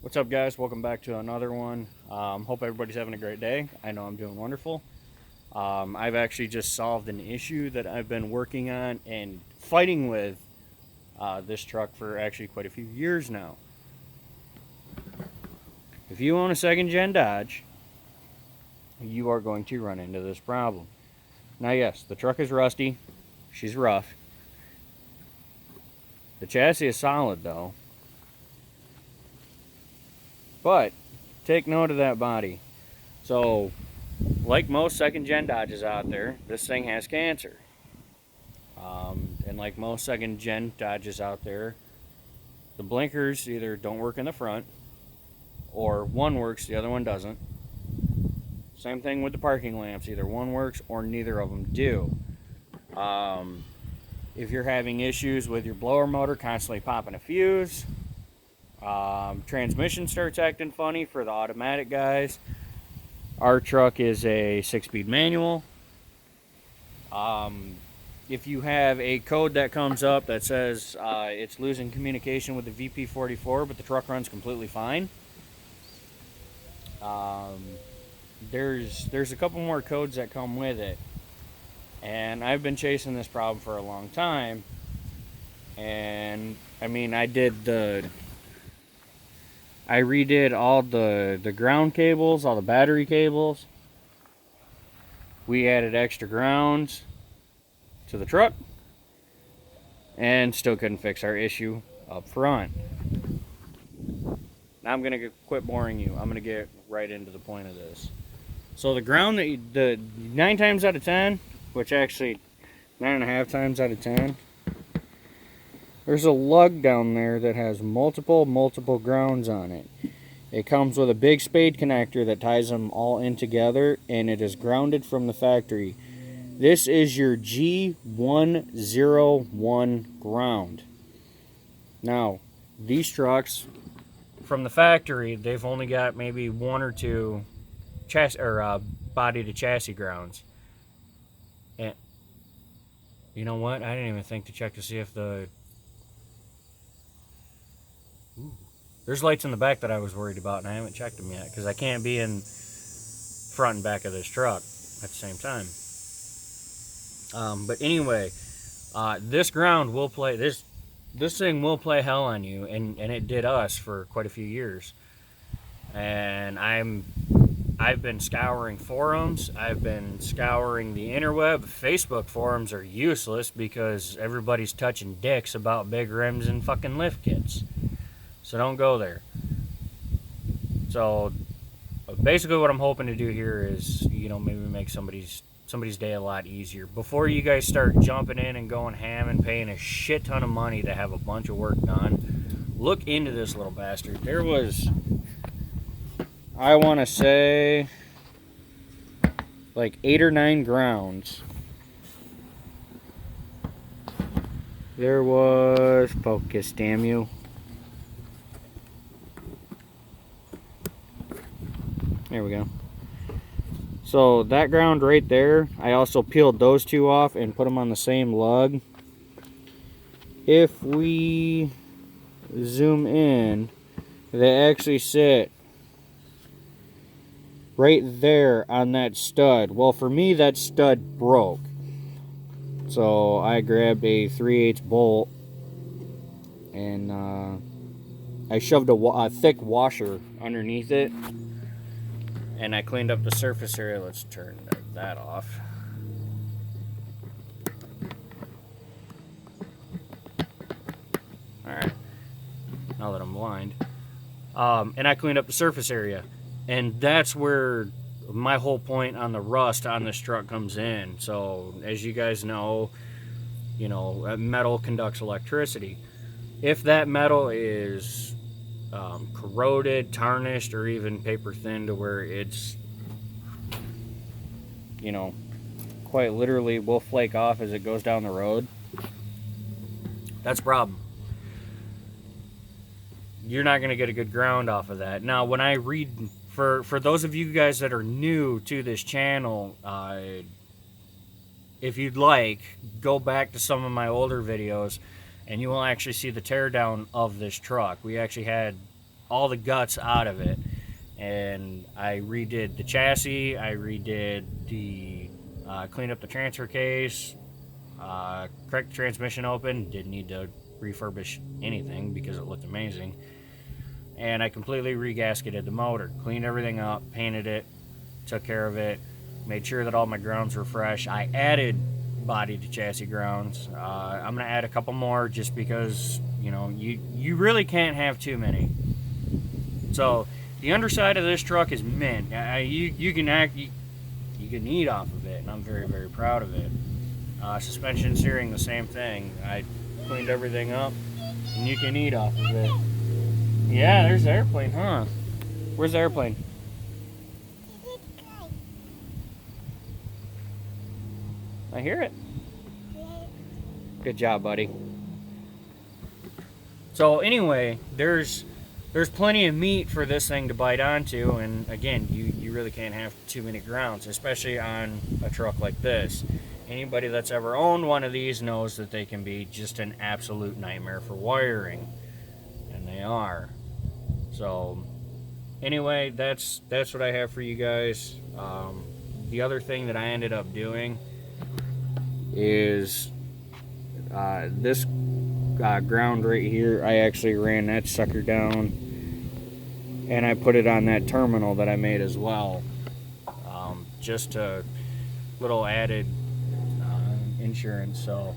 What's up, guys? Welcome back to another one. Hope everybody's having a great day. I know I'm doing wonderful. I've actually just solved an issue that I've been working on and fighting with this truck for actually quite a few years now. If you own a second gen Dodge, you are going to run into this problem. Now, yes, the truck is rusty, she's rough. The chassis is solid though, but take note of that body. So, like most second gen Dodges out there, this thing has cancer. And like most second gen Dodges out there, the blinkers either don't work in the front, or one works, the other one doesn't. Same thing with the parking lamps, either one works or neither of them do. If you're having issues with your blower motor constantly popping a fuse, transmission starts acting funny for the automatic guys. Our truck is a 6-speed manual. If you have a code that comes up that says it's losing communication with the VP44, but the truck runs completely fine, there's a couple more codes that come with it. And I've been chasing this problem for a long time. And I mean, I redid all the ground cables, all the battery cables. We added extra grounds to the truck and still couldn't fix our issue up front. Now I'm gonna quit boring you. I'm gonna get right into the point of this. So the ground that the 9 times out of 10, which actually 9.5 times out of 10, there's a lug down there that has multiple grounds on it. It comes with a big spade connector that ties them all in together, and it is grounded from the factory. This is your G101 ground. Now, these trucks from the factory, they've only got maybe 1 or 2 chassis or body to chassis grounds. And you know what? I didn't even think to check to see if there's lights in the back that I was worried about, and I haven't checked them yet because I can't be in front and back of this truck at the same time. But anyway, this ground will play this thing will play hell on you, and it did us for quite a few years. And I've been scouring forums. I've been scouring the interweb. Facebook forums are useless because everybody's touching dicks about big rims and fucking lift kits. So don't go there. So basically what I'm hoping to do here is, maybe make somebody's day a lot easier. Before you guys start jumping in and going ham and paying a shit ton of money to have a bunch of work done, look into this little bastard. There was, I want to say, like 8 or 9 grounds. There was, focus, damn you. There we go. So that ground right there, I also peeled those 2 off and put them on the same lug. If we zoom in, they actually sit right there on that stud. Well, for me, that stud broke. So I grabbed a 3/8 bolt and I shoved a thick washer underneath it. And I cleaned up the surface area. Let's turn that off. Alright. Now that I'm blind. And I cleaned up the surface area. And that's where my whole point on the rust on this truck comes in. So, as you guys know, metal conducts electricity. If that metal is corroded, tarnished, or even paper thin to where it's, quite literally will flake off as it goes down the road, that's a problem. You're not going to get a good ground off of that. Now, when I read, for those of you guys that are new to this channel, if you'd like, go back to some of my older videos and you will actually see the teardown of this truck. We actually had all the guts out of it. And I redid the chassis, I redid the, cleaned up the transfer case, cracked the transmission open, didn't need to refurbish anything because it looked amazing. And I completely regasketed the motor, cleaned everything up, painted it, took care of it, made sure that all my grounds were fresh. I added body to chassis grounds. I'm gonna add a couple more just because, you know, you really can't have too many. So the underside of this truck is mint. You can eat off of it, and I'm very, very proud of it. Suspension steering, the same thing. I cleaned everything up, and you can eat off of it. Yeah, there's the airplane, huh? Where's the airplane? I hear it. Good job, buddy. So anyway, there's plenty of meat for this thing to bite onto, and again, you really can't have too many grounds, especially on a truck like this. Anybody that's ever owned one of these knows that they can be just an absolute nightmare for wiring, and they are. So anyway, that's what I have for you guys. The other thing that I ended up doing is this ground right here. I actually ran that sucker down, and I put it on that terminal that I made as well, just a little added insurance. So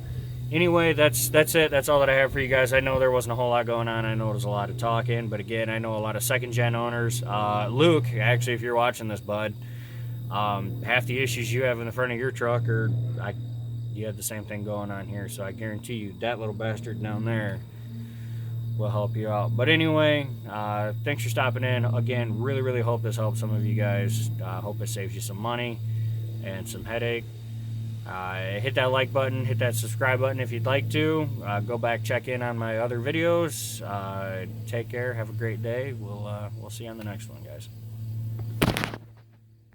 anyway, that's it. That's all that I have for you guys. I know there wasn't a whole lot going on. I know it was a lot of talking, but again, I know a lot of second gen owners. Luke, actually, if you're watching this, bud, half the issues you have in the front of your truck you had the same thing going on here, so I guarantee you that little bastard down there will help you out. But anyway, thanks for stopping in. Again, really hope this helps some of you guys. Hope it saves you some money and some headache. Hit that like button, hit that subscribe button if you'd like to. Go back, check in on my other videos. Take care, have a great day. We'll see you on the next one, guys.